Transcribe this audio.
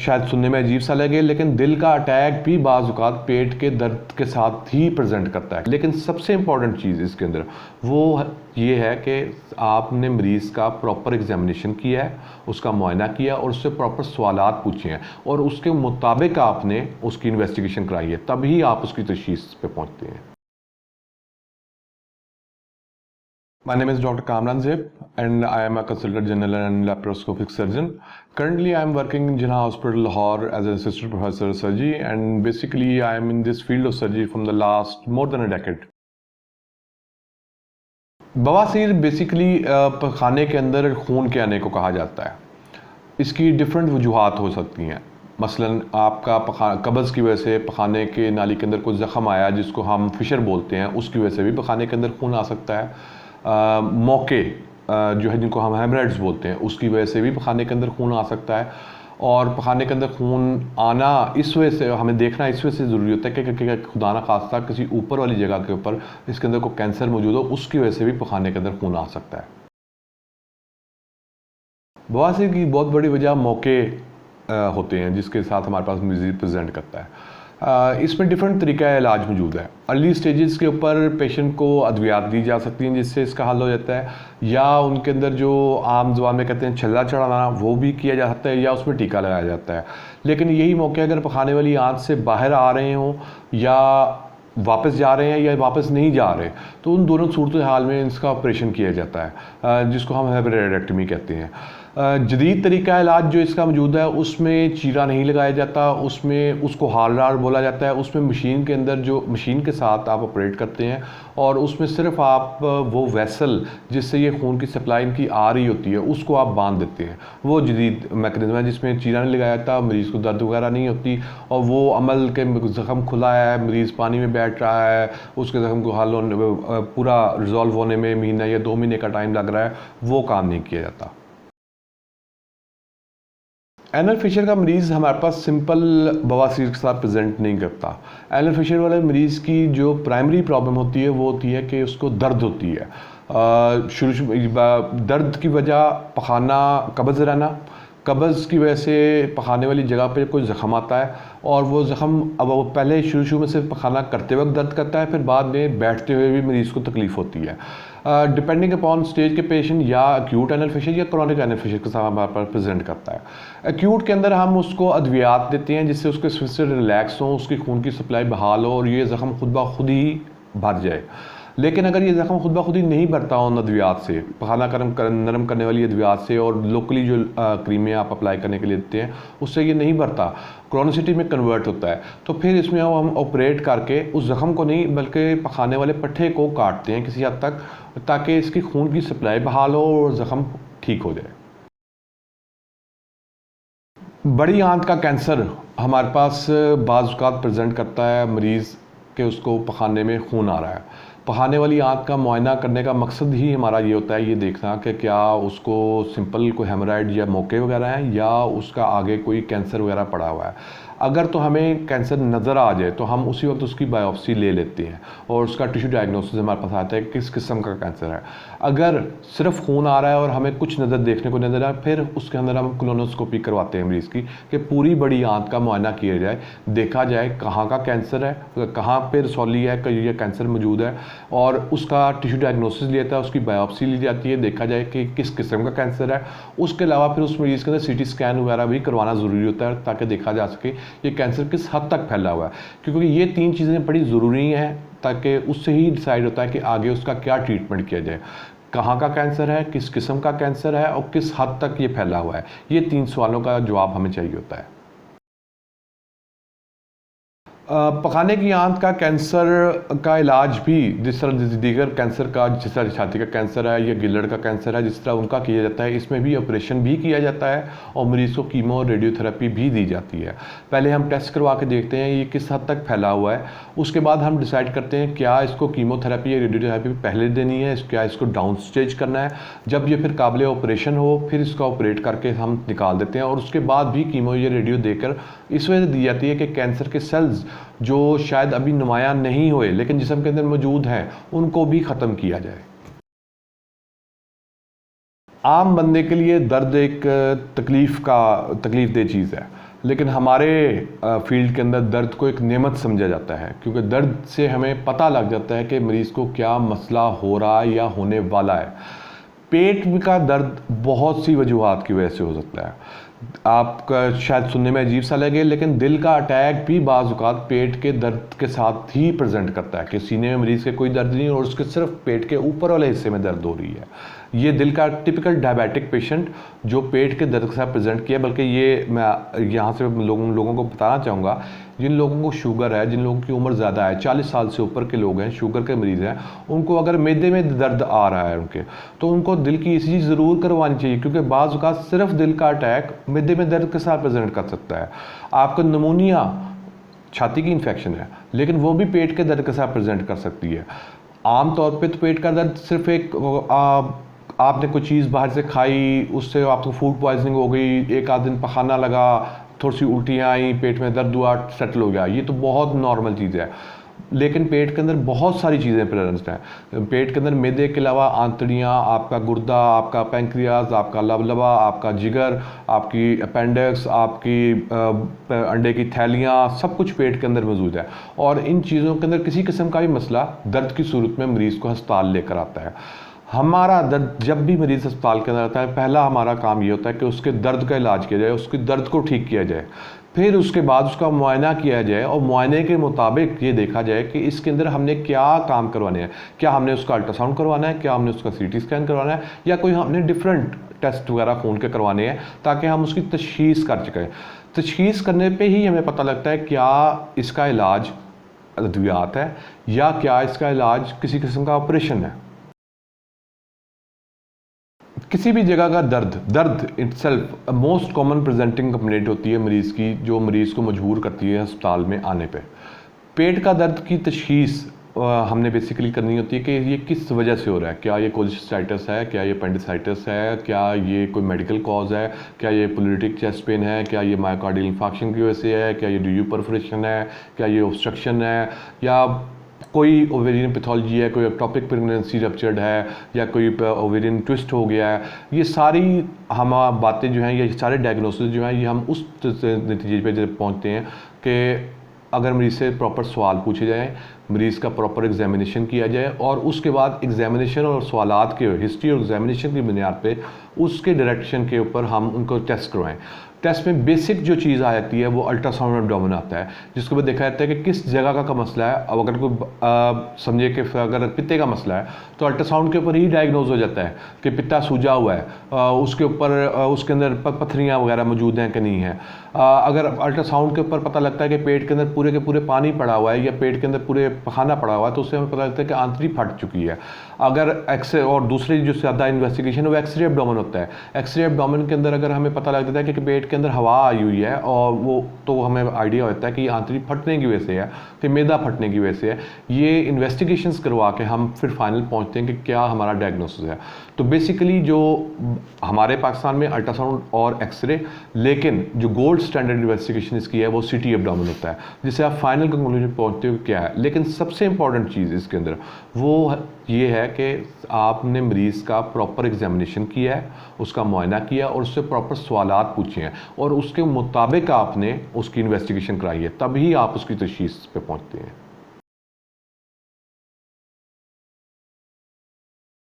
शायद सुनने में अजीब सा लगे, लेकिन दिल का अटैक भी बाज़ औक़ात पेट के दर्द के साथ ही प्रेजेंट करता है। लेकिन सबसे इम्पॉर्टेंट चीज़ इसके अंदर वो ये है कि आपने मरीज़ का प्रॉपर एग्जामिनेशन किया है, उसका मुआयना किया और उससे प्रॉपर सवालात पूछे हैं और उसके मुताबिक आपने उसकी इन्वेस्टिगेशन कराई है, तभी आप उसकी तशख़ीस पे पहुँचते हैं। My name is Dr. Kamran Zeb and I am a consultant general and laparoscopic surgeon. Currently I am working in Jinnah Hospital Lahore as an assistant professor of surgery, and basically I am in this field of surgery from the last more than a decade. बवासीर basically पखाने के अंदर खून के आने को कहा जाता है। इसकी डिफरेंट वजूहात हो सकती हैं। मसलन आपका कब्ज़ की वजह से पखाने के नाली के अंदर कोई ज़ख़म आया जिसको हम फिशर बोलते हैं, उसकी वजह से भी पखाने के अंदर खून आ सकता है। मौके जो है जिनको हम हेमरेड्स बोलते हैं, उसकी वजह से भी पखाने के अंदर खून आ सकता है। और पखाने के अंदर खून आना इस वजह से हमें देखना इस वजह से ज़रूरी होता है कि खुदा ना खास्ता किसी ऊपर वाली जगह के ऊपर इसके अंदर कोई कैंसर मौजूद हो, उसकी वजह से भी पखाने के अंदर खून आ सकता है। बवासीर की बहुत बड़ी वजह मौके होते हैं जिसके साथ हमारे पास मरीज़ प्रेजेंट करता है। इसमें डिफरेंट तरीका इलाज मौजूद है। अर्ली स्टेजेस के ऊपर पेशेंट को अद्वियात दी जा सकती हैं जिससे इसका हल हो जाता है, या उनके अंदर जो आम ज़ुबान में कहते हैं छल्ला चढ़ाना वो भी किया जा सकता है, या उसमें टीका लगाया जाता है। लेकिन यही मौके अगर पखाने वाली आंत से बाहर आ रहे हों या वापस जा रहे हैं या वापस नहीं जा रहे, तो उन दोनों सूरत हाल में इसका ऑपरेशन किया जाता है जिसको हम हेपेरेक्टमी कहते हैं। जदीद तरीका इलाज जो इसका मौजूद है उसमें चीरा नहीं लगाया जाता, उसमें उसको हालरार बोला जाता है। उसमें मशीन के अंदर जो मशीन के साथ आप ऑपरेट करते हैं और उसमें सिर्फ आप वो वेसल जिससे ये खून की सप्लाई इनकी आ रही होती है उसको आप बांध देते हैं। वो जदीद मैकेनिज्म है जिसमें चीरा नहीं लगाया जाता, मरीज़ को दर्द वगैरह नहीं होती और वो अमल के ज़ख़म खुला है, मरीज़ पानी में बैठ रहा है, उसके ज़ख़म को हल पूरा रिजॉल्व होने में महीना या 2 महीने का टाइम लग रहा है, वो काम नहीं किया जाता। एनल फिशर का मरीज़ हमारे पास सिंपल बवासीर के साथ प्रेजेंट नहीं करता। एनल फिशर वाले मरीज़ की जो प्राइमरी प्रॉब्लम होती है वो होती है कि उसको दर्द होती है। दर्द की वजह पखाना कब्ज़ रहना, कब्ज़ की वजह से पखाने वाली जगह पे कोई ज़ख़म आता है और वो ज़ख़म अब वो पहले शुरू में सिर्फ पखाना करते वक्त दर्द करता है, फिर बाद में बैठते हुए भी मरीज़ को तकलीफ़ होती है। डिपेंडिंग अपॉन स्टेज के पेशेंट या एक्यूट एनल फिशर या क्रॉनिक एनल फिशर के साथ हमारे पास प्रेजेंट करता है। एक्यूट के अंदर हम उसको अद्वियात देते हैं जिससे उसके सिस्टम रिलैक्स हो, उसकी खून की सप्लाई बहाल हो और ये ज़ख़म खुद ब खुद ही भर जाए। लेकिन अगर ये ज़ख़म खुद ब खुद ही नहीं भरता उन अद्वियात से, पखाना नरम करने वाली अद्वियात से और लोकली जो क्रीमें आप अप्लाई करने के लिए देते हैं उससे ये नहीं भरता, क्रोनिसिटी में कन्वर्ट होता है, तो फिर इसमें हम ऑपरेट करके उस ज़ख़म को नहीं बल्कि पखाने वाले पट्टे को काटते हैं किसी हद तक, ताकि इसकी खून की सप्लाई बहाल हो और ज़ख़म ठीक हो जाए। बड़ी आंत का कैंसर हमारे पास बाज़ औक़ात प्रेजेंट करता है मरीज़ के उसको पखाने में खून आ रहा है। पखाने वाली आंत का मुआयना करने का मकसद ही हमारा ये होता है ये देखना कि क्या उसको सिंपल कोई हेमराइड या मौके वगैरह हैं या उसका आगे कोई कैंसर वगैरह पड़ा हुआ है। अगर तो हमें कैंसर नज़र आ जाए तो हम उसी वक्त उसकी बायोप्सी ले लेते हैं और उसका टिश्यू डायग्नोसिस हमारे पास आता है किस किस्म का कैंसर है। अगर सिर्फ खून आ रहा है और हमें कुछ नज़र देखने को नज़र आए, फिर उसके अंदर हम कोलोनोस्कोपी करवाते हैं मरीज़ की कि पूरी बड़ी आंत का मुआयना किया जाए, देखा जाए कहाँ का कैंसर है, कहाँ पर रसौली है, कहीं यह कैंसर मौजूद है और उसका टिश्यू डायग्नोसिस लिया जाता है, उसकी बायोप्सी ली जाती है, देखा जाए कि किस किस्म का कैंसर है। उसके अलावा फिर उस मरीज़ के अंदर CT स्कैन वगैरह भी करवाना ज़रूरी होता है ताकि देखा जा सके ये कैंसर किस हद तक फैला हुआ है, क्योंकि ये 3 चीज़ें बड़ी ज़रूरी हैं ताकि उससे ही डिसाइड होता है कि आगे उसका क्या ट्रीटमेंट किया जाए। कहाँ का कैंसर है, किस किस्म का कैंसर है और किस हद तक ये फैला हुआ है, ये 3 सवालों का जवाब हमें चाहिए होता है। पखाने की आंत का कैंसर का इलाज भी जिस तरह दीगर कैंसर का, जिस तरह छाती का कैंसर है या गिलड़ का कैंसर है, जिस तरह उनका किया जाता है, इसमें भी ऑपरेशन भी किया जाता है और मरीज़ को कीमो और रेडियोथेरेपी भी दी जाती है। पहले हम टेस्ट करवा के देखते हैं ये किस हद तक फैला हुआ है, उसके बाद हम डिसाइड करते हैं क्या इसको कीमोथेरेपी या रेडियोथेरेपी पहले देनी है, क्या इसको डाउन स्टेज करना है। जब ये फिर काबिल ऑपरेशन हो फिर इसका ऑपरेट करके हम निकाल देते हैं और उसके बाद भी कीमो या रेडियो देकर इस वजह से दी जाती है कि कैंसर के सेल्स जो शायद अभी नुमायां नहीं हुए लेकिन जिस्म के अंदर मौजूद हैं उनको भी ख़त्म किया जाए। आम बंदे के लिए दर्द एक तकलीफ़ दह चीज़ है। लेकिन हमारे फील्ड के अंदर दर्द को एक नेमत समझा जाता है, क्योंकि दर्द से हमें पता लग जाता है कि मरीज़ को क्या मसला हो रहा है या होने वाला है। पेट का दर्द बहुत सी वजूहात की वजह से हो सकता है। आपका शायद सुनने में अजीब सा लगे, लेकिन दिल का अटैक भी बाज़ औक़ात पेट के दर्द के साथ ही प्रेजेंट करता है कि सीने में मरीज़ के कोई दर्द नहीं और उसके सिर्फ पेट के ऊपर वाले हिस्से में दर्द हो रही है। ये दिल का टिपिकल डायबिटिक पेशेंट जो पेट के दर्द के साथ प्रेजेंट किया, बल्कि ये मैं यहाँ से लोगों को बताना चाहूँगा, जिन लोगों को शुगर है, जिन लोगों की उम्र ज़्यादा है, 40 साल से ऊपर के लोग हैं, शुगर के मरीज़ हैं, उनको अगर मैदे में दर्द आ रहा है उनके, तो उनको दिल की ईसीजी ज़रूर करवानी चाहिए, क्योंकि बाज़ औक़ात सिर्फ दिल का अटैक मैदे में दर्द के साथ प्रेजेंट कर सकता है। आपका निमोनिया छाती की इन्फेक्शन है, लेकिन वो भी पेट के दर्द के साथ प्रेजेंट कर सकती है। आम तौर पे तो पेट का दर्द सिर्फ एक आपने कोई चीज़ बाहर से खाई, उससे आपको फूड पॉइजनिंग हो गई, एक आध दिन पखाना लगा, थोड़ी सी उल्टियाँ आई, पेट में दर्द हुआ, सेटल हो गया, ये तो बहुत नॉर्मल चीज़ है। लेकिन पेट के अंदर बहुत सारी चीज़ें प्रेजेंट हैं। पेट के अंदर मैदे के अलावा आंतड़ियाँ, आपका गुर्दा, आपका पैंक्रियाज, आपका लबलबा, आपका जिगर, आपकी अपेंडिक्स, आपकी अंडे की थैलियाँ, सब कुछ पेट के अंदर मौजूद है। और इन चीज़ों के अंदर किसी किस्म का भी मसला दर्द की सूरत में मरीज़ को अस्पताल लेकर आता है। हमारा दर्द, जब भी मरीज़ अस्पताल के अंदर आता है, पहला हमारा काम ये होता है कि उसके दर्द का इलाज किया जाए, उसके दर्द को ठीक किया जाए, फिर उसके बाद उसका मुआयना किया जाए और मुआयने के मुताबिक ये देखा जाए कि इसके अंदर हमने क्या काम करवाने हैं। क्या हमने उसका अल्ट्रासाउंड करवाना है, क्या हमने उसका सीटी स्कैन करवाना है, या कोई हमने डिफरेंट टेस्ट वगैरह खून के करवाने हैं, ताकि हम उसकी तशख़ीस कर सकें। तशख़ीस करने पर ही हमें पता लगता है क्या इसका इलाज अद्वियात है या क्या इसका इलाज किसी किस्म का ऑपरेशन है। किसी भी जगह का दर्द itself most common presenting complaint होती है मरीज़ की, जो मरीज़ को मजबूर करती है अस्पताल में आने पे। पेट का दर्द की तशख़ीस हमने बेसिकली करनी होती है कि ये किस वजह से हो रहा है। क्या ये कोलेसिस्टाइटिस है, क्या ये अपेंडिसाइटिस है, क्या ये कोई मेडिकल कॉज है, क्या ये प्लूरिटिक चेस्ट पेन है, क्या ये मायोकार्डियल इंफार्क्शन की वजह से है, क्या ये डीयू परफोरेशन है, क्या ये ऑब्स्ट्रक्शन है, या कोई ओवेरियन पैथोलॉजी है, कोई एक्टोपिक प्रेगनेंसी रप्चर्ड है, या कोई ओवेरियन ट्विस्ट हो गया है। ये सारी हम बातें जो हैं, ये सारे डायग्नोसिस जो हैं, ये हम उस नतीजे पे जब पहुंचते हैं कि अगर मरीज़ से प्रॉपर सवाल पूछे जाएँ, मरीज़ का प्रॉपर एग्जामिनेशन किया जाए, और उसके बाद एग्जामिनेशन और सवालात के हिस्ट्री और एग्जामिनेशन की बुनियाद पे उसके डायरेक्शन के ऊपर हम उनको टेस्ट करवाएं। टेस्ट में बेसिक जो चीज़ आ जाती है वो अल्ट्रासाउंड एब्डोमेन आता है, जिसके बाद देखा जाता है कि किस जगह का मसला है। अब अगर कोई समझे कि अगर पित्ते का मसला है, तो अल्ट्रासाउंड के ऊपर ही डायग्नोज हो जाता है कि पित्ता सूजा हुआ है, उसके ऊपर उसके अंदर पत्थरियाँ वगैरह मौजूद हैं कि नहीं है। अगर अल्ट्रासाउंड के ऊपर पता लगता है कि पेट के अंदर पूरे के पूरे पानी पड़ा हुआ है या पेट के अंदर पूरे पखाना पड़ा हुआ है, तो उससे हमें पता लगता है कि आंतड़ी फट चुकी है। अगर एक्सरे, और दूसरी जो ज़्यादा इन्वेस्टिगेशन है वो एक्सरे एब्डोमेन होता है। एक्सरे एब्डोमेन के अंदर अगर हमें पता लग जाता है कि पेट के अंदर हवा आई हुई है, और वो तो हमें आइडिया होता है कि आंतड़ी फटने की वजह से है, कि मैदा फटने की वजह से है। ये इन्वेस्टिगेशंस करवा के हम फिर फाइनल पहुंचते हैं कि क्या हमारा डायग्नोसिस है। तो बेसिकली जो हमारे पाकिस्तान में अल्ट्रासाउंड और एक्सरे, लेकिन जो गोल्ड स्टैंडर्ड इन्वेस्टिगेशन इसकी है वो सीटी एब्डोमेन होता है, जिससे आप फाइनल कंक्लूजन पहुंचते हो क्या है। लेकिन सबसे इंपॉर्टेंट चीज़ इसके अंदर वो ये है कि आपने मरीज़ का प्रॉपर एग्जामिनेशन किया है, उसका मुआयना किया और उससे प्रॉपर सवालात पूछे हैं, और उसके मुताबिक आपने उसकी इन्वेस्टिगेशन कराई है, तभी आप उसकी तशख़ीस पे पहुंचते हैं।